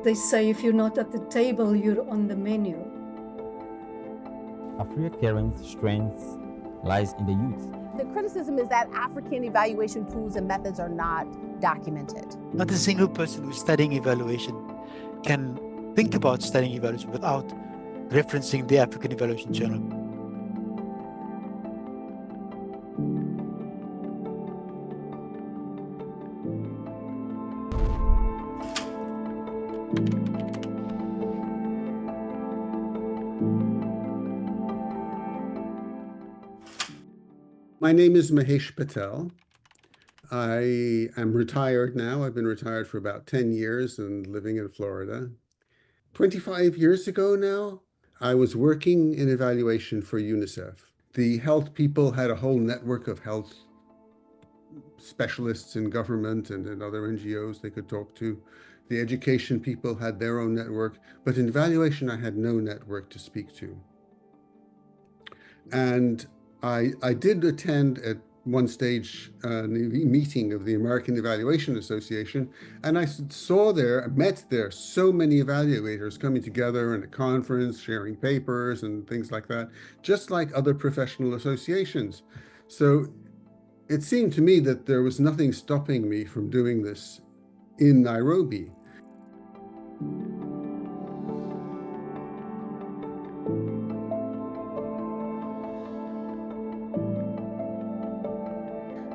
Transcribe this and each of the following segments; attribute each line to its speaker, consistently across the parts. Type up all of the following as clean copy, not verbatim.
Speaker 1: They say if you're not at the table, you're on the menu.
Speaker 2: AfrEA Caring's strength lies in the youth.
Speaker 3: The criticism is that African evaluation tools and methods are not documented.
Speaker 4: Not a single person who's studying evaluation can think about studying evaluation without referencing the African Evaluation Journal.
Speaker 5: My name is Mahesh Patel. I am retired now. I've been retired for about 10 years and living in Florida. 25 years ago now, I was working in evaluation for UNICEF. The health people had a whole network of health specialists in government and in other NGOs they could talk to. The education people had their own network, but in evaluation, I had no network to speak to. And I did attend at one stage a meeting of the American Evaluation Association, and I met there so many evaluators coming together in a conference, sharing papers and things like that, just like other professional associations. So it seemed to me that there was nothing stopping me from doing this in Nairobi.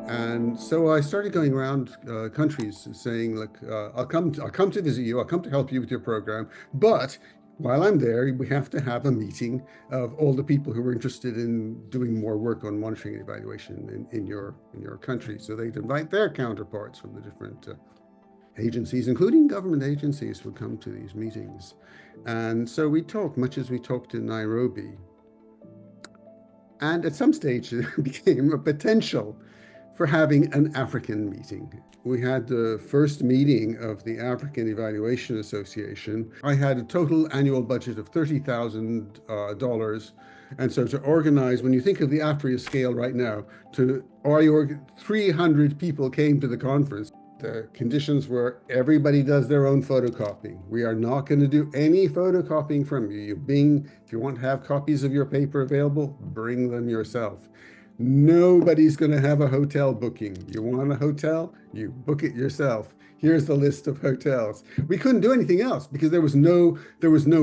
Speaker 5: And so I started going around countries saying, look, I'll come to visit you, I'll come to help you with your program, but while I'm there, we have to have a meeting of all the people who are interested in doing more work on monitoring and evaluation in your country. So they'd invite their counterparts from the different agencies, including government agencies, would come to these meetings. And so we talked, much as we talked in Nairobi. And at some stage, it became a potential for having an African meeting. We had the first meeting of the African Evaluation Association. I had a total annual budget of $30,000. And so to organize, when you think of the AfrEA scale right now, 300 people came to the conference. The conditions were everybody does their own photocopying. We are not going to do any photocopying from you. If you want to have copies of your paper available, bring them yourself. Nobody's going to have a hotel booking. You want a hotel? You book it yourself. Here's the list of hotels. We couldn't do anything else because there was no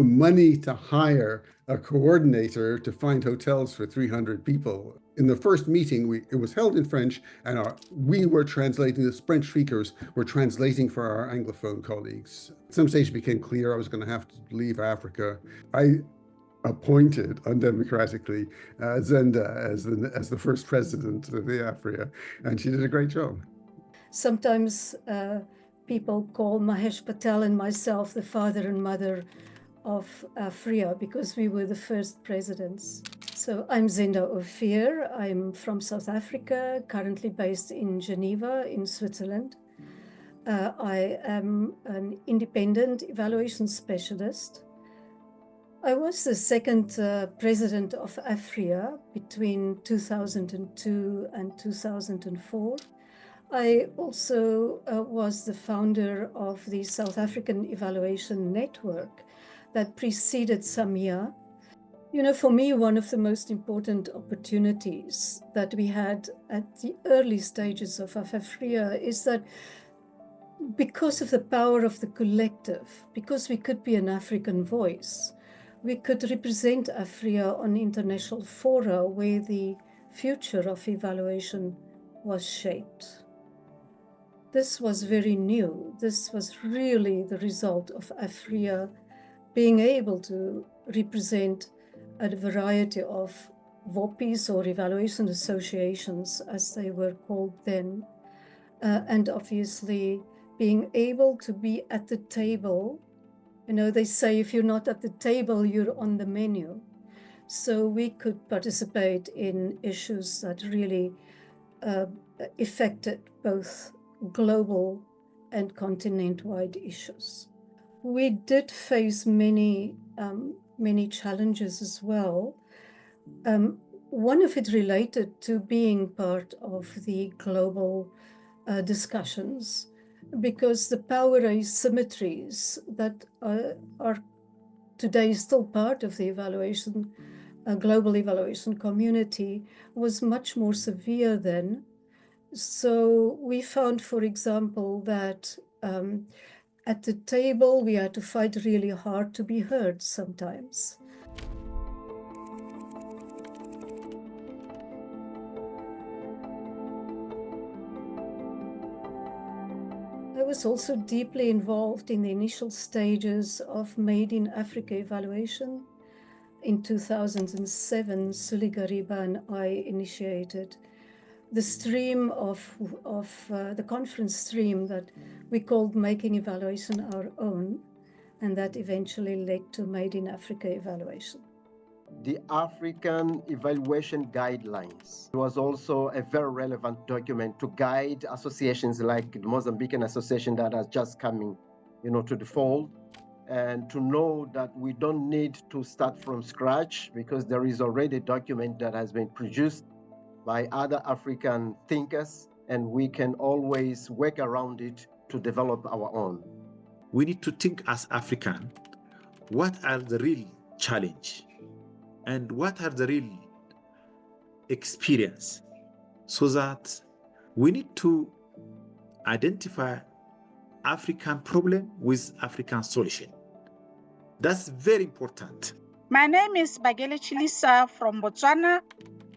Speaker 5: money to hire a coordinator to find hotels for 300 people. In the first meeting, it was held in French, and we were translating. The French speakers were translating for our Anglophone colleagues. At some stage, it became clear I was going to have to leave Africa. I appointed undemocratically Zenda as the first president of the AfrEA, and she did a great job.
Speaker 1: Sometimes people call Mahesh Patel and myself the father and mother of AfrEA because we were the first presidents. So I'm Zenda Ophir. I'm from South Africa, currently based in Geneva in Switzerland. I am an independent evaluation specialist. I was the second president of AfrEA between 2002 and 2004. I also was the founder of the South African Evaluation Network that preceded SAMIA. You know, for me, one of the most important opportunities that we had at the early stages of AfrEA is that because of the power of the collective, because we could be an African voice, we could represent AfrEA on international fora where the future of evaluation was shaped. This was very new. This was really the result of AfrEA being able to represent a variety of VOPIs or evaluation associations, as they were called then, and obviously being able to be at the table. You know, they say if you're not at the table, you're on the menu. So we could participate in issues that really affected both global and continent-wide issues. We did face many challenges as well. One of it related to being part of the global discussions. because the power asymmetries that are today still part of the evaluation, global evaluation community was much more severe then. So we found, for example, that at the table we had to fight really hard to be heard sometimes. I was also deeply involved in the initial stages of Made in Africa evaluation. In 2007, Suli Gariba and I initiated the stream of the conference stream that we called Making Evaluation Our Own, and that eventually led to Made in Africa evaluation.
Speaker 6: The African Evaluation Guidelines was also a very relevant document to guide associations like the Mozambican Association that has just coming, to the fold, and to know that we don't need to start from scratch because there is already a document that has been produced by other African thinkers, and we can always work around it to develop our own.
Speaker 7: We need to think as African, what are the real challenges and what are the real experience, so that we need to identify African problem with African solution. That's very important.
Speaker 8: My name is Bagele Chilisa from Botswana.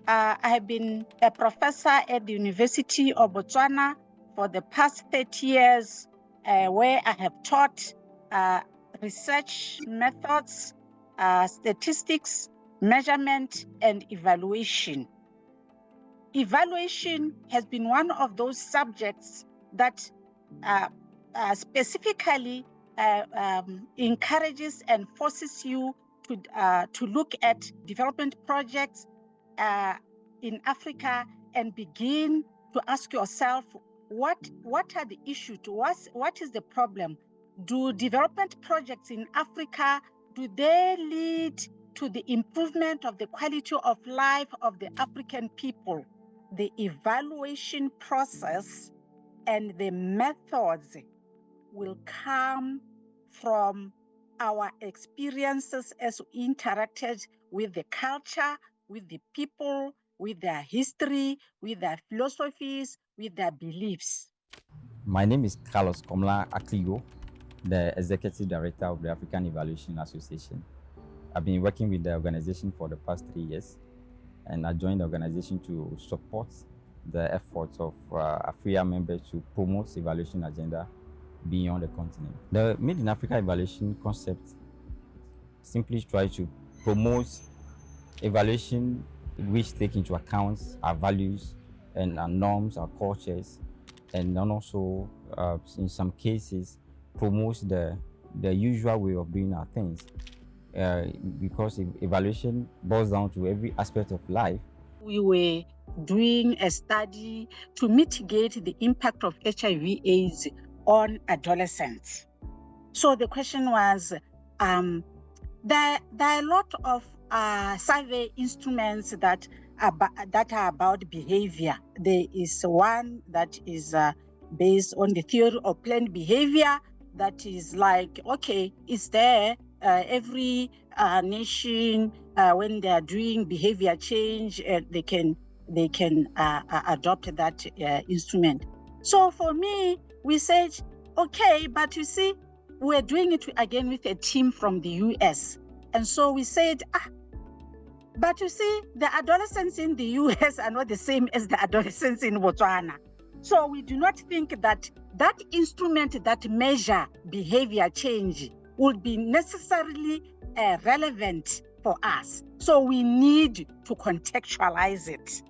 Speaker 8: I have been a professor at the University of Botswana for the past 30 years, where I have taught research methods, statistics, measurement, and evaluation. Evaluation has been one of those subjects that specifically encourages and forces you to look at development projects in Africa and begin to ask yourself, what are the issues? What is the problem? Do development projects in Africa, do they lead to the improvement of the quality of life of the African people? The evaluation process and the methods will come from our experiences as we interacted with the culture, with the people, with their history, with their philosophies, with their beliefs.
Speaker 2: My name is Carlos Komla Akligo, the Executive Director of the African Evaluation Association. I've been working with the organization for the past 3 years, and I joined the organization to support the efforts of AfrEA members to promote evaluation agenda beyond the continent. The Made in Africa evaluation concept simply tries to promote evaluation which take into account our values and our norms, our cultures, and then also in some cases promotes the usual way of doing our things. Because evaluation boils down to every aspect of life.
Speaker 8: We were doing a study to mitigate the impact of HIV/AIDS on adolescents. So the question was, there are a lot of survey instruments that are about behavior. There is one that is based on the theory of planned behavior that is like, okay, it's there. Every nation, when they are doing behavior change, they can adopt that instrument. So for me, we said, okay, but you see, we're doing it again with a team from the US. And so we said, but you see, the adolescents in the US are not the same as the adolescents in Botswana. So we do not think that that instrument that measure behavior change would be necessarily relevant for us. So we need to contextualize it.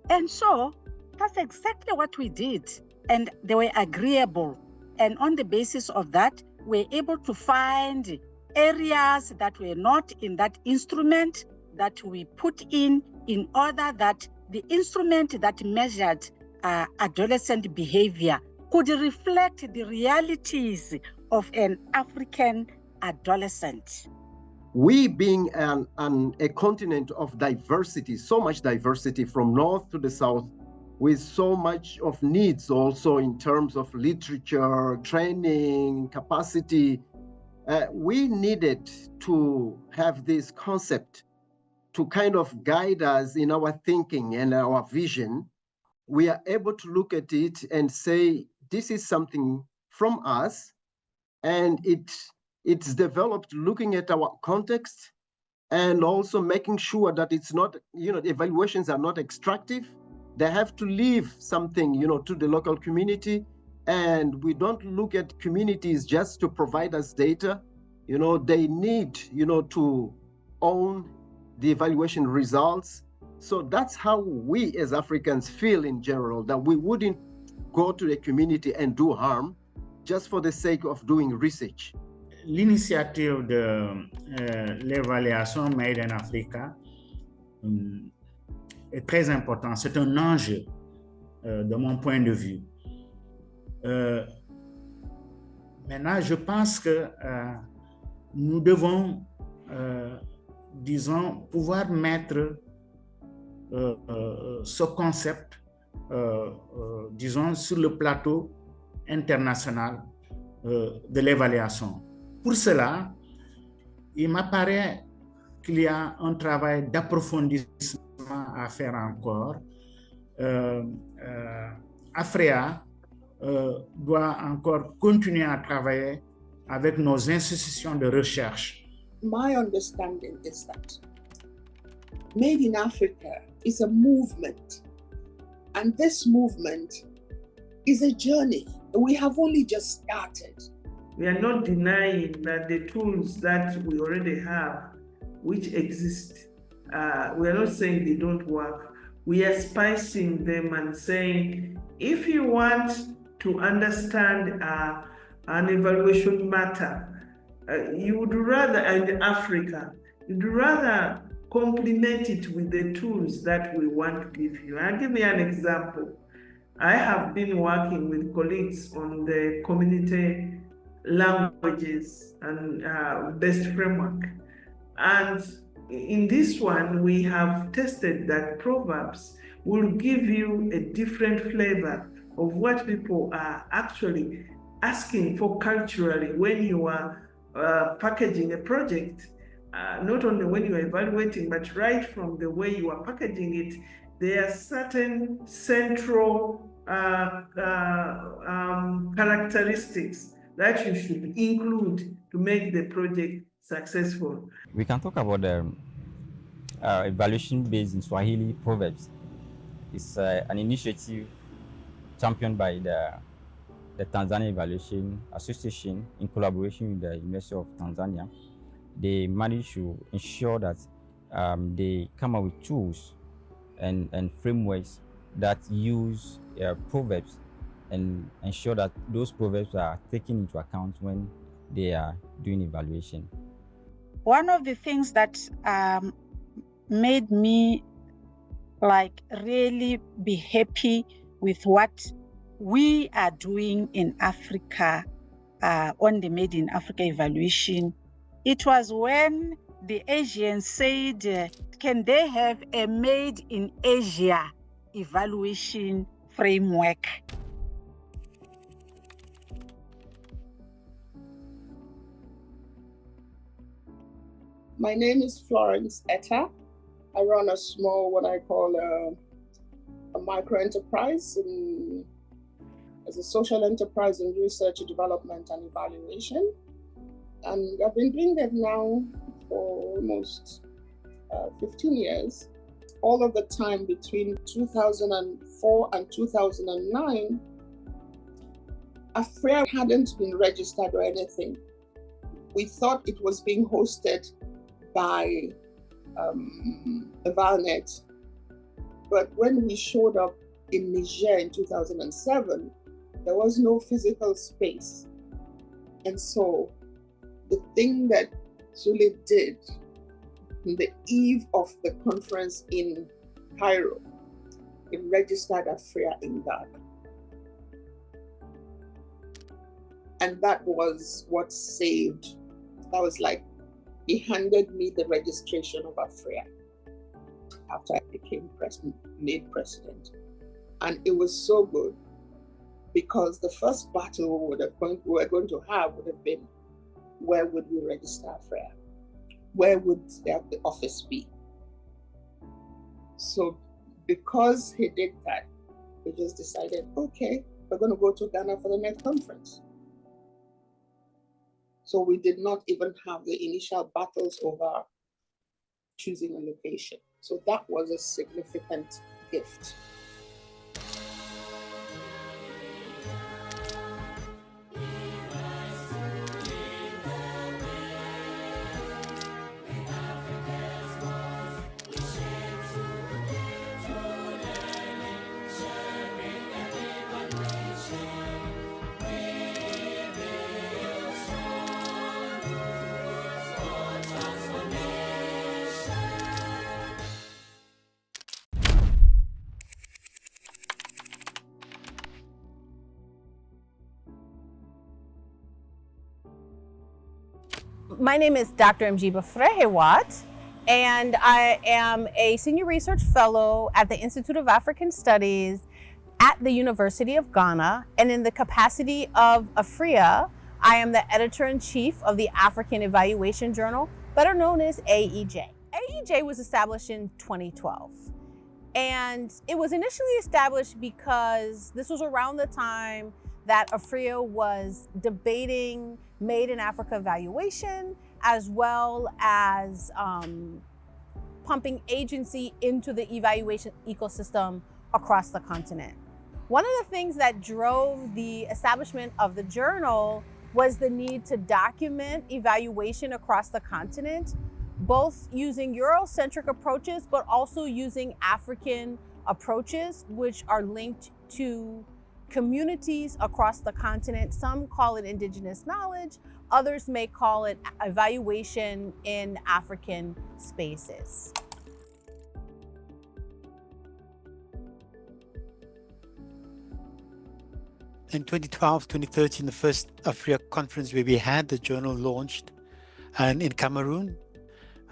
Speaker 8: And so that's exactly what we did. And they were agreeable. And on the basis of that, we're able to find areas that were not in that instrument that we put in order that the instrument that measured adolescent behavior could reflect the realities of an African adolescent.
Speaker 6: We being a continent of diversity, so much diversity from north to the south, with so much of needs also in terms of literature, training, capacity. We needed to have this concept to kind of guide us in our thinking and our vision. We are able to look at it and say, this is something from us, and it's developed looking at our context and also making sure that it's not, the evaluations are not extractive. They have to leave something, to the local community. And we don't look at communities just to provide us data. They need, to own the evaluation results. So that's how we as Africans feel in general, that we wouldn't go to the community and do harm just for the sake of doing research.
Speaker 9: L'initiative de l'évaluation Made in Africa est très important. C'est un enjeu de mon point de vue. Maintenant, je pense que nous devons, disons, pouvoir mettre ce concept, disons, sur le plateau international de l'évaluation. Pour cela, il m'apparaît qu'il y a un travail d'approfondissement à faire encore. AfrEA doit encore continuer à travailler avec nos institutions de recherche.
Speaker 10: My understanding is that Made in Africa is a movement, and this movement is a journey. We have only just started.
Speaker 11: We are not denying that the tools that we already have, which exist, we are not saying they don't work. We are spicing them and saying, if you want to understand an evaluation matter, you would rather, in Africa, you'd rather complement it with the tools that we want to give you. I'll give you an example. I have been working with colleagues on the community languages and best framework. And in this one, we have tested that proverbs will give you a different flavor of what people are actually asking for culturally when you are packaging a project, not only when you are evaluating, but right from the way you are packaging it, there are certain central characteristics that you should include to make the project successful.
Speaker 2: We can talk about the evaluation based in Swahili proverbs. It's an initiative championed by the Tanzania Evaluation Association in collaboration with the University of Tanzania. They managed to ensure that they come up with tools and frameworks that use proverbs and ensure that those proverbs are taken into account when they are doing evaluation.
Speaker 8: One of the things that made me really be happy with what we are doing in Africa on the Made in Africa evaluation, it was when the Asians said, can they have a Made in Asia evaluation framework?
Speaker 10: My name is Florence Etta. I run a small, what I call a micro enterprise as a social enterprise in research, development, and evaluation. And I've been doing that now for almost 15 years. All of the time between 2004 and 2009, AfrEA hadn't been registered or anything. We thought it was being hosted by Evalnet. But when we showed up in Niger in 2007, there was no physical space. And so the thing that Zule did on the eve of the conference in Cairo, it registered AfrEA in Ghana. And that was what saved. That was like, he handed me the registration of AfrEA after I became made president. And it was so good because the first battle we were going to have would have been, where would we register AfrEA? Where would the office be? So because he did that, we just decided, okay, we're going to go to Ghana for the next conference. So we did not even have the initial battles over choosing a location. So that was a significant gift.
Speaker 3: My name is Dr. Mjiba Frehewat, and I am a Senior Research Fellow at the Institute of African Studies at the University of Ghana. And in the capacity of AfrEA, I am the Editor-in-Chief of the African Evaluation Journal, better known as AEJ. AEJ was established in 2012. And it was initially established because this was around the time that AfrEA was debating Made in Africa evaluation, as well as pumping agency into the evaluation ecosystem across the continent. One of the things that drove the establishment of the journal was the need to document evaluation across the continent, both using Eurocentric approaches, but also using African approaches, which are linked to communities across the continent. Some call it indigenous knowledge, others may call it evaluation in African spaces.
Speaker 4: In 2012, 2013, the first AfrEA conference where we had the journal launched and in Cameroon.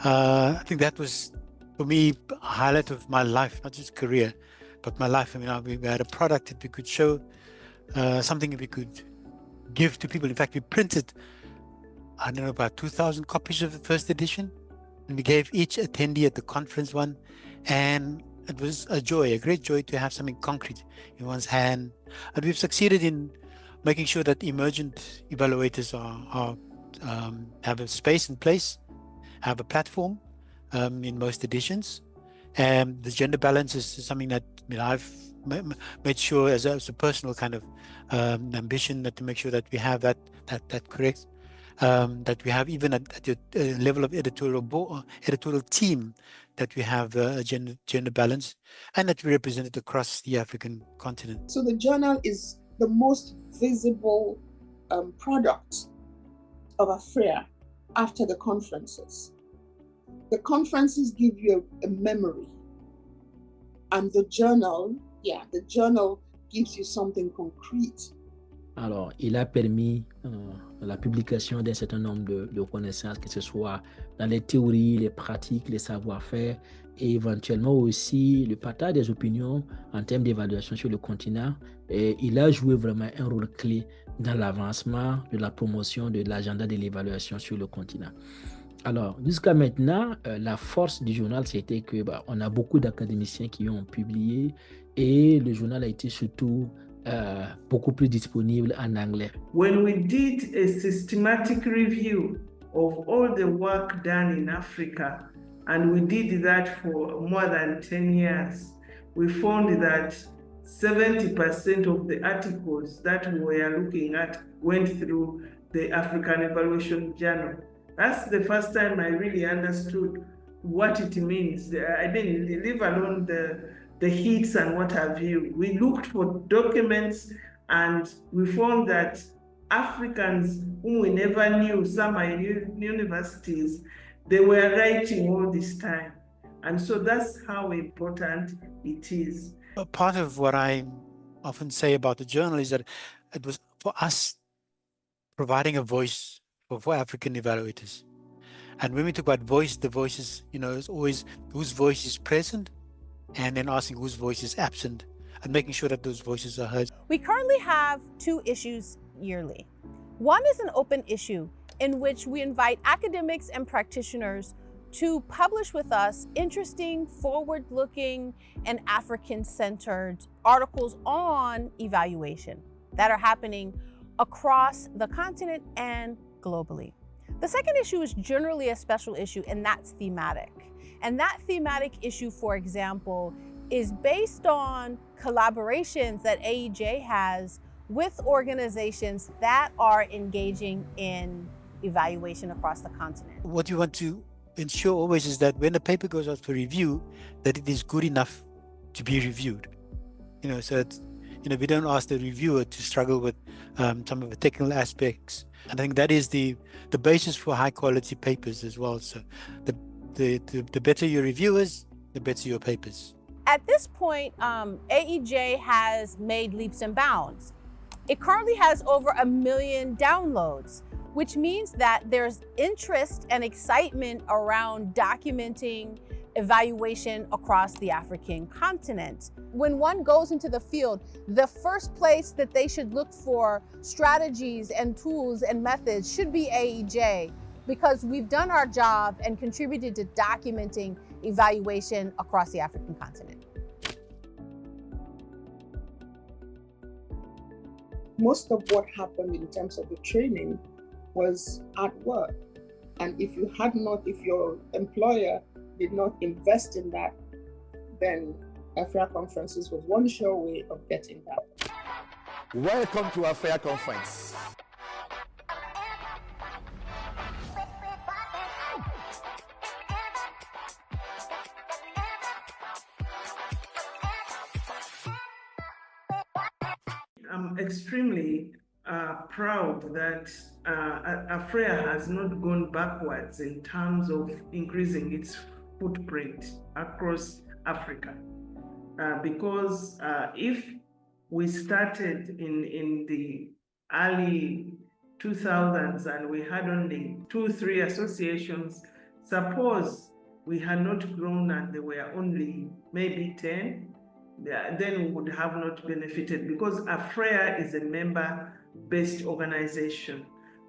Speaker 4: I think that was, for me, a highlight of my life, not just career, but my life. I mean, we had a product that we could show, something that we could give to people. In fact, we printed, I don't know, about 2,000 copies of the first edition. And we gave each attendee at the conference one. And it was a joy, a great joy to have something concrete in one's hand. And we've succeeded in making sure that emergent evaluators have a space and place, have a platform in most editions. And the gender balance is something that I've made sure as a personal kind of ambition to make sure that we have that correct. That we have even at the level of editorial team, that we have a gender balance, and that we represent it across the African continent.
Speaker 10: So the journal is the most visible product of AfrEA after the conferences. The conferences give you a memory, and the journal gives you something concrete.
Speaker 12: Alors, il a permis la publication d'un certain nombre de connaissances, que ce soit dans les théories, les pratiques, les savoir-faire, et éventuellement aussi le partage des opinions en termes d'évaluation sur le continent. Et il a joué vraiment un rôle clé dans l'avancement de la promotion de l'agenda de l'évaluation sur le continent. Alors, jusqu'à maintenant, la force du journal, c'était que on a beaucoup d'académiciens qui ont publié, et le journal a été surtout beaucoup plus disponible en anglais.
Speaker 11: When we did a systematic review of all the work done in Africa, and we did that for more than 10 years, we found that 70% of the articles that we were looking at went through the African Evaluation Journal. That's the first time I really understood what it means. I didn't leave alone the hits and what have you. We looked for documents, and we found that Africans whom we never knew, some are in universities, they were writing all this time. And so that's how important it is.
Speaker 4: Part of what I often say about the journal is that it was for us providing a voice for African evaluators. And when we talk about voice, the voice is, is always whose voice is present, and then asking whose voice is absent. and making sure that those voices are heard.
Speaker 3: We currently have 2 issues yearly. One is an open issue in which we invite academics and practitioners to publish with us interesting, forward-looking, and African-centered articles on evaluation that are happening across the continent and globally. The second issue is generally a special issue, and that's thematic. And that thematic issue, for example, is based on collaborations that AEJ has with organizations that are engaging in evaluation across the continent.
Speaker 4: What you want to ensure always is that when a paper goes out for review, that it is good enough to be reviewed. So that, we don't ask the reviewer to struggle with some of the technical aspects. And I think that is the basis for high quality papers as well. So the better your reviewers, the better your papers.
Speaker 3: At this point, AEJ has made leaps and bounds. It currently has over 1 million downloads, which means that there's interest and excitement around documenting evaluation across the African continent. When one goes into the field, the first place that they should look for strategies and tools and methods should be AEJ, because we've done our job and contributed to documenting evaluation across the African continent.
Speaker 10: Most of what happened in terms of the training was at work. And if your employer did not invest in that, then AfrEA conferences was one sure way of getting that.
Speaker 13: Welcome to AfrEA conference.
Speaker 11: I'm extremely proud that AfrEA has not gone backwards in terms of increasing its footprint across Africa. Because if we started in the early 2000s and we had only 2-3 associations, suppose we had not grown and there were only maybe 10, then we would have not benefited, because AfrEA is a member-based organization.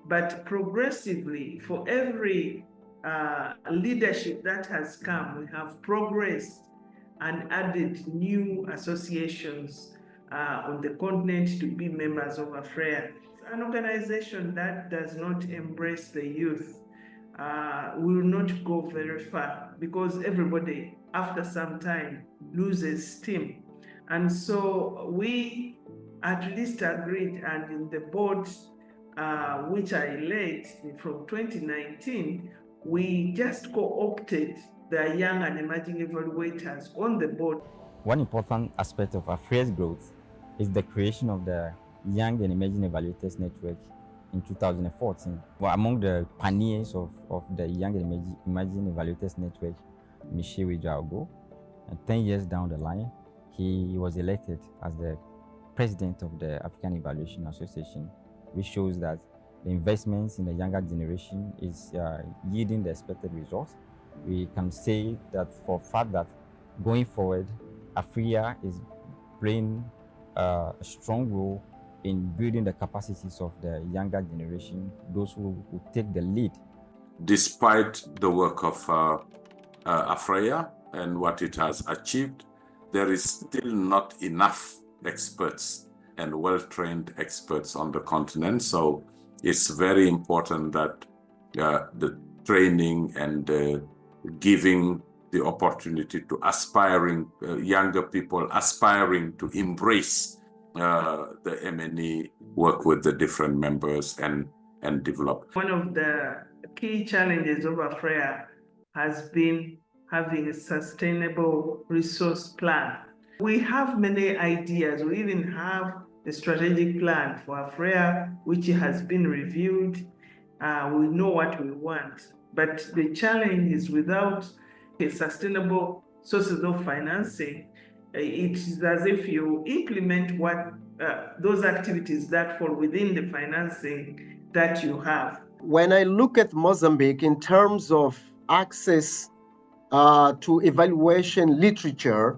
Speaker 11: But progressively, for every leadership that has come, we have progressed and added new associations on the continent to be members of AfrEA. An organization that does not embrace the youth will not go very far, because everybody, after some time, loses steam. And so we at least agreed, and in the board, which I led from 2019, we just co-opted the young and emerging evaluators on the board.
Speaker 2: One important aspect of AfrEA's growth is the creation of the Young and Emerging Evaluators Network in 2014. Well, among the pioneers of the Young and Emerging Evaluators Network, Michel Ouedraogo, and 10 years down the line, he was elected as the president of the African Evaluation Association, which shows that the investments in the younger generation is yielding the expected results. We can say that for a fact that going forward, AfrEA is playing a strong role in building the capacities of the younger generation, those who take the lead.
Speaker 14: Despite the work of AfrEA and what it has achieved, there is still not enough experts and well-trained experts on the continent. So it's very important that the training and giving the opportunity to aspiring younger people aspiring to embrace the MNE, work with the different members and develop.
Speaker 11: One of the key challenges of AfrEA has been having a sustainable resource plan. We have many ideas. We even have the strategic plan for AfrEA, which has been reviewed. We know what we want, but the challenge is without a sustainable sources of financing, it is as if you implement what those activities that fall within the financing that you have.
Speaker 6: When I look at Mozambique in terms of access to evaluation literature,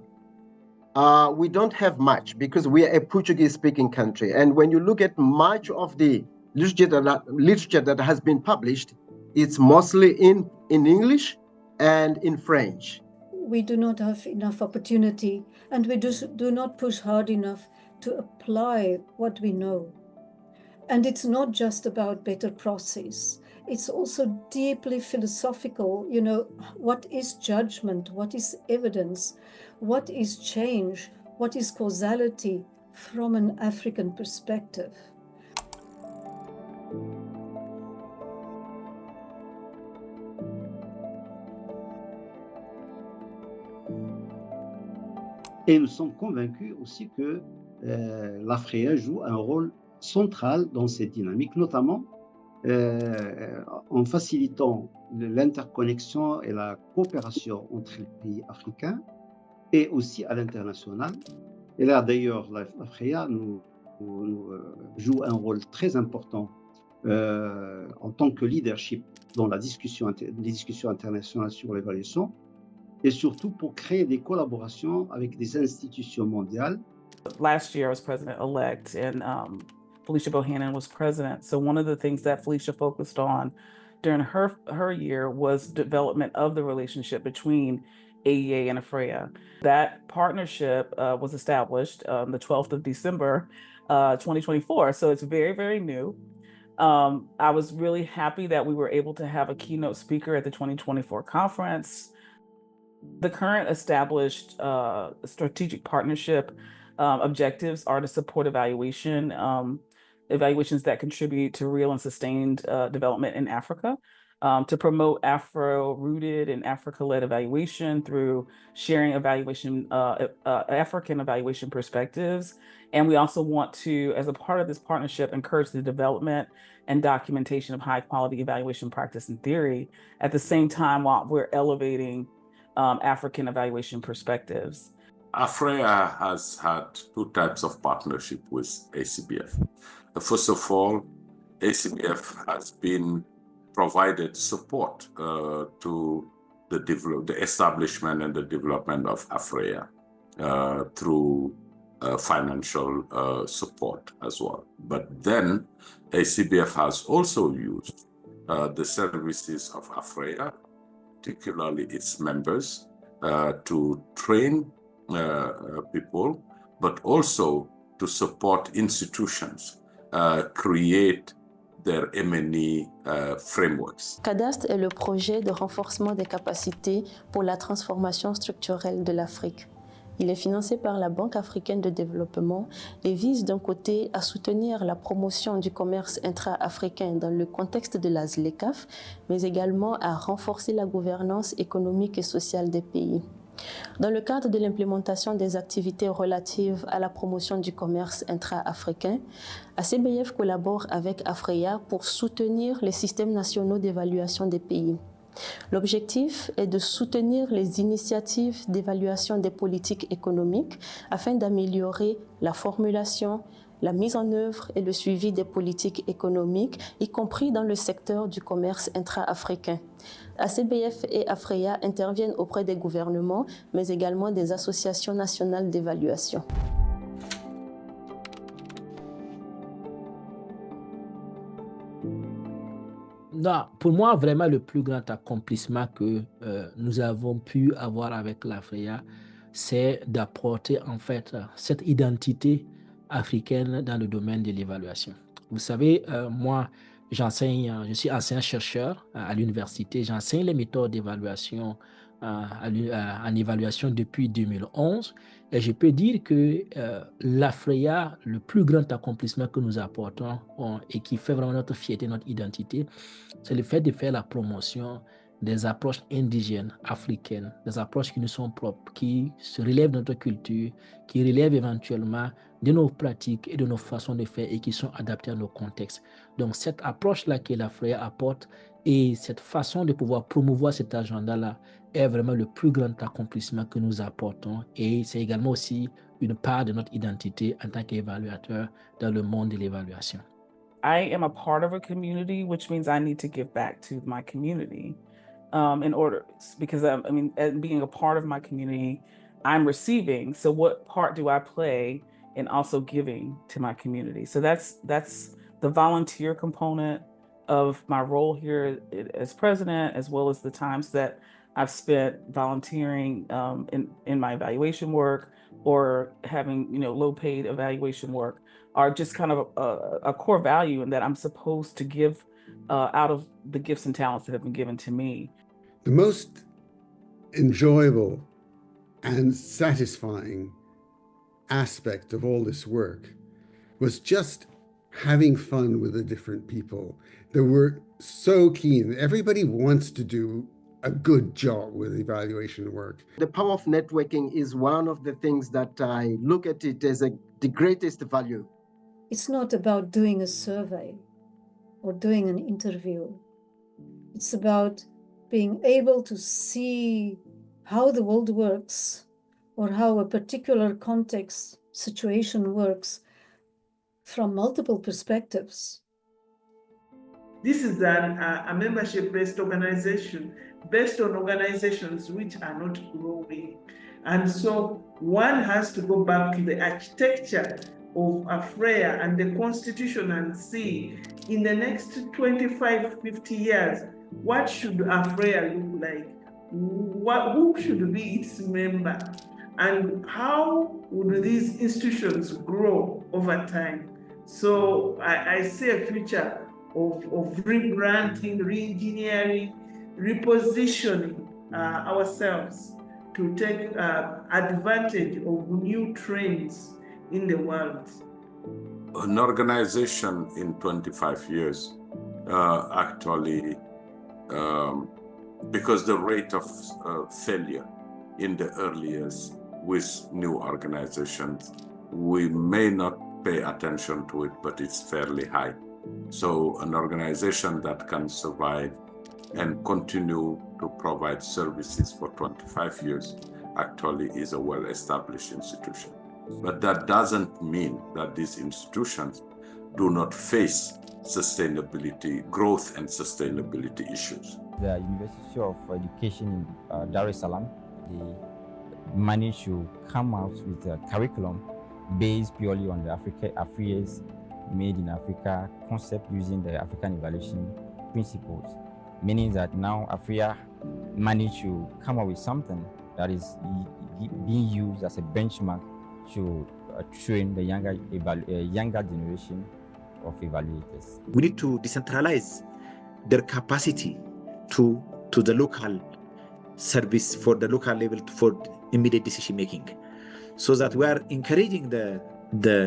Speaker 6: we don't have much because we are a Portuguese-speaking country. And when you look at much of the literature that has been published, it's mostly in English and in French.
Speaker 1: We do not have enough opportunity, and we do not push hard enough to apply what we know. And it's not just about better process. It's also deeply philosophical. You know, what is judgment? What is evidence? What is change? What is causality from an African perspective?
Speaker 15: Et nous sommes convaincus aussi que l'AfrEA joue un rôle central dans cette dynamique, notamment en facilitant l'interconnexion et la coopération entre les pays africains et aussi à l'international. Et là, d'ailleurs, l'AfrEA joue un rôle très important en tant que leadership dans les discussions internationales sur l'évaluation, et surtout pour créer des collaborations avec des institutions mondiales.
Speaker 16: Last year I was president-elect and Felicia Bohannon was president. So one of the things that Felicia focused on during her year was development of the relationship between AEA and AfrEA. That partnership was established the 12th of December, 2024. So it's very, very new. I was really happy that we were able to have a keynote speaker at the 2024 conference. The current established strategic partnership objectives are to support evaluations that contribute to real and sustained development in Africa, to promote Afro-rooted and Africa-led evaluation through sharing African evaluation perspectives. And we also want to, as a part of this partnership, encourage the development and documentation of high-quality evaluation practice and theory at the same time while we're elevating African evaluation perspectives.
Speaker 14: AfrEA has had two types of partnership with ACBF. First of all, ACBF has been provided support to the establishment and the development of AfrEA through financial support as well. But then ACBF has also used the services of AfrEA, particularly its members, to train people, but also to support institutions, create their M&E frameworks.
Speaker 17: Cadastre est le projet de renforcement des capacités pour la transformation structurelle de l'Afrique. Il est financé par la Banque africaine de développement et vise d'un côté à soutenir la promotion du commerce intra-africain dans le contexte de la ZLECAf, mais également à renforcer la gouvernance économique et sociale des pays. Dans le cadre de l'implémentation des activités relatives à la promotion du commerce intra-africain, ACBF collabore avec AfrEA pour soutenir les systèmes nationaux d'évaluation des pays. L'objectif est de soutenir les initiatives d'évaluation des politiques économiques afin d'améliorer la formulation, la mise en œuvre et le suivi des politiques économiques, y compris dans le secteur du commerce intra-africain. ACBF et AfrEA interviennent auprès des gouvernements, mais également des associations nationales d'évaluation.
Speaker 12: Non, pour moi, vraiment, le plus grand accomplissement que nous avons pu avoir avec l'AfrEA, c'est d'apporter en fait cette identité africaine dans le domaine de l'évaluation. Vous savez, moi, j'enseigne, je suis enseignant-chercheur à l'université, j'enseigne les méthodes d'évaluation en évaluation depuis 2011. Et je peux dire que l'AfrEA, le plus grand accomplissement que nous apportons et qui fait vraiment notre fierté, notre identité, c'est le fait de faire la promotion des approches indigènes, africaines, des approches qui nous sont propres, qui se relèvent de notre culture, qui relèvent éventuellement de nos pratiques et de nos façons de faire et qui sont adaptées à nos contextes. Donc cette approche-là que l'AfrEA apporte et cette façon de pouvoir promouvoir cet agenda-là est vraiment le plus grand accomplissement que nous apportons et c'est également aussi une part de notre identité en tant qu'évaluateur dans le monde de l'évaluation.
Speaker 16: I am a part of a community, which means I need to give back to my community in order, because I mean, being a part of my community I'm receiving. So what part do I play in also giving to my community? So that's the volunteer component of my role here as president, as well as the times that I've spent volunteering in my evaluation work or having low paid evaluation work are just kind of a core value, and that I'm supposed to give out of the gifts and talents that have been given to me.
Speaker 5: The most enjoyable and satisfying aspect of all this work was just having fun with the different people that were so keen. Everybody wants to do a good job with evaluation work.
Speaker 6: The power of networking is one of the things that I look at it as the greatest value.
Speaker 1: It's not about doing a survey or doing an interview. It's about being able to see how the world works or how a particular context situation works from multiple perspectives.
Speaker 11: This is a membership-based organization based on organizations which are not growing. And so one has to go back to the architecture of AfrEA and the constitution and see in the next 25, 50 years, what should AfrEA look like? Who should be its member? And how would these institutions grow over time? So I see a future of rebranding, re-engineering, repositioning ourselves to take advantage of new trends in the world.
Speaker 14: An organization in 25 years actually, because the rate of failure in the early years with new organizations, we may not pay attention to it, but it's fairly high. So an organization that can survive and continue to provide services for 25 years actually is a well-established institution. But that doesn't mean that these institutions do not face sustainability, growth and sustainability issues.
Speaker 2: The University of Education in Dar es Salaam, they managed to come out with a curriculum based purely on the AfrEA's Made in Africa concept using the African evaluation principles, meaning that now AfrEA managed to come up with something that is being used as a benchmark to train the younger generation of evaluators.
Speaker 18: We need to decentralize their capacity to the local service for the local level for immediate decision making, so that we are encouraging the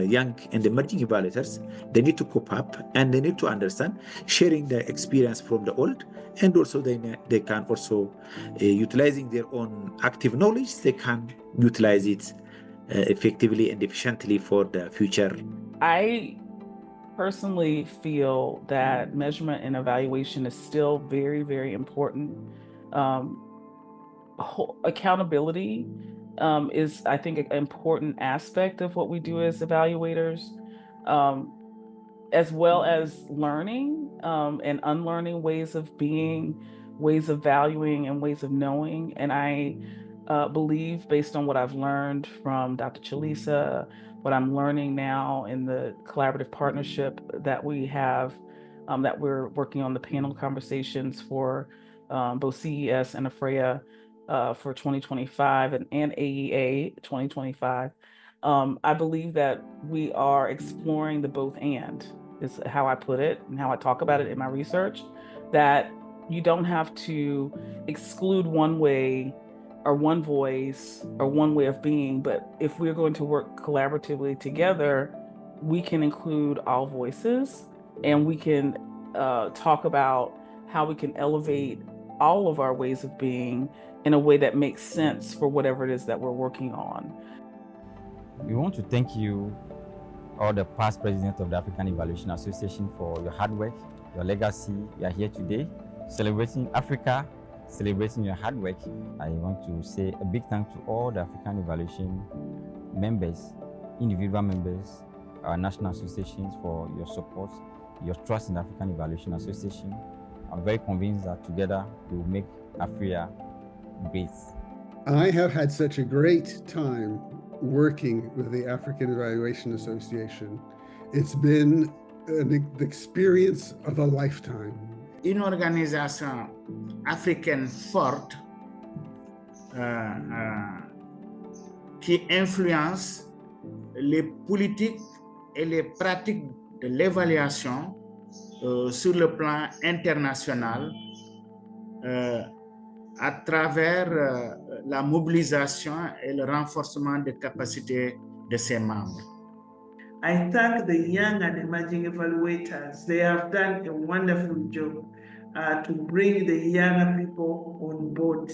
Speaker 18: young and emerging evaluators. They need to cope up and they need to understand, sharing the experience from the old, and also they can also utilizing their own active knowledge, they can utilize it effectively and efficiently for the future.
Speaker 16: I personally feel that measurement and evaluation is still very, very important. Accountability is, I think, an important aspect of what we do as evaluators, as well as learning and unlearning ways of being, ways of valuing, and ways of knowing. And I believe, based on what I've learned from Dr. Chalisa, what I'm learning now in the collaborative partnership that we have, that we're working on the panel conversations for both CES and AfrEA for 2025 and AEA 2025. I believe that we are exploring the both and, is how I put it and how I talk about it in my research, that you don't have to exclude one way or one voice or one way of being, but if we're going to work collaboratively together, we can include all voices, and we can talk about how we can elevate all of our ways of being in a way that makes sense for whatever it is that we're working on.
Speaker 2: We want to thank you, all the past presidents of the African Evaluation Association, for your hard work, your legacy. You are here today celebrating Africa, celebrating your hard work. I want to say a big thank to all the African Evaluation members, individual members, our national associations, for your support, your trust in the African Evaluation Association. I'm very convinced that together we will make AfrEA great.
Speaker 5: I have had such a great time working with the African Evaluation Association. It's been an experience of a lifetime.
Speaker 9: Une organisation africaine forte qui influence les politiques et les pratiques de l'évaluation sur le plan international à travers la mobilisation et le renforcement des capacités de ses membres.
Speaker 11: I thank the young and emerging evaluators. They have done a wonderful job to bring the young people on board.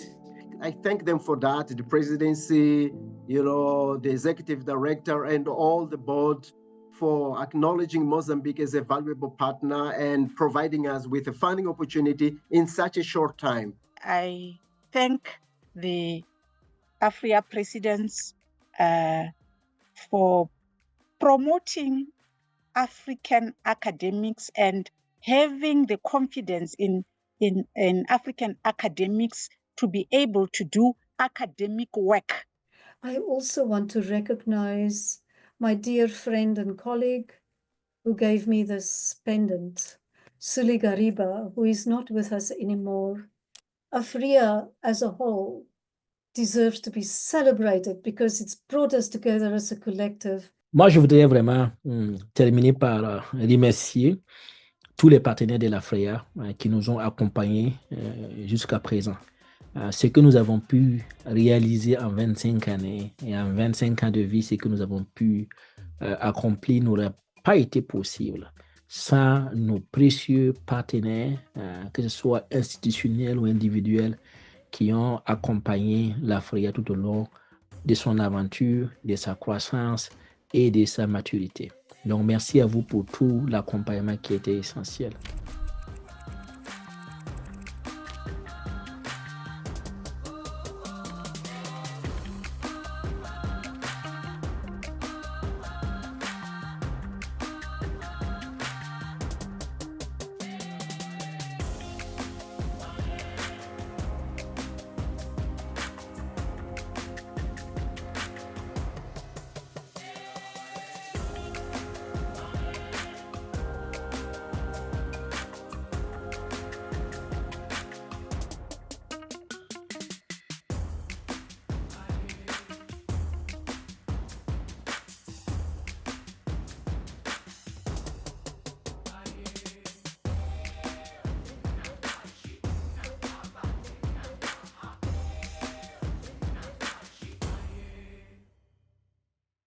Speaker 6: I thank them for that, the presidency, the executive director and all the board for acknowledging Mozambique as a valuable partner and providing us with a funding opportunity in such a short time.
Speaker 8: I thank the AfrEA presidents for promoting African academics and having the confidence in African academics to be able to do academic work.
Speaker 1: I also want to recognize my dear friend and colleague who gave me this pendant, Suli Gariba, who is not with us anymore. AfrEA as a whole deserves to be celebrated because it's brought us together as a collective.
Speaker 12: Moi, je voudrais vraiment terminer par remercier tous les partenaires de l'AfrEA qui nous ont accompagnés jusqu'à présent. Ce que nous avons pu réaliser en 25 années et en 25 ans de vie, ce que nous avons pu accomplir n'aurait pas été possible sans nos précieux partenaires, que ce soit institutionnels ou individuels, qui ont accompagné l'AfrEA tout au long de son aventure, de sa croissance et de sa maturité. Donc, merci à vous pour tout l'accompagnement qui était essentiel.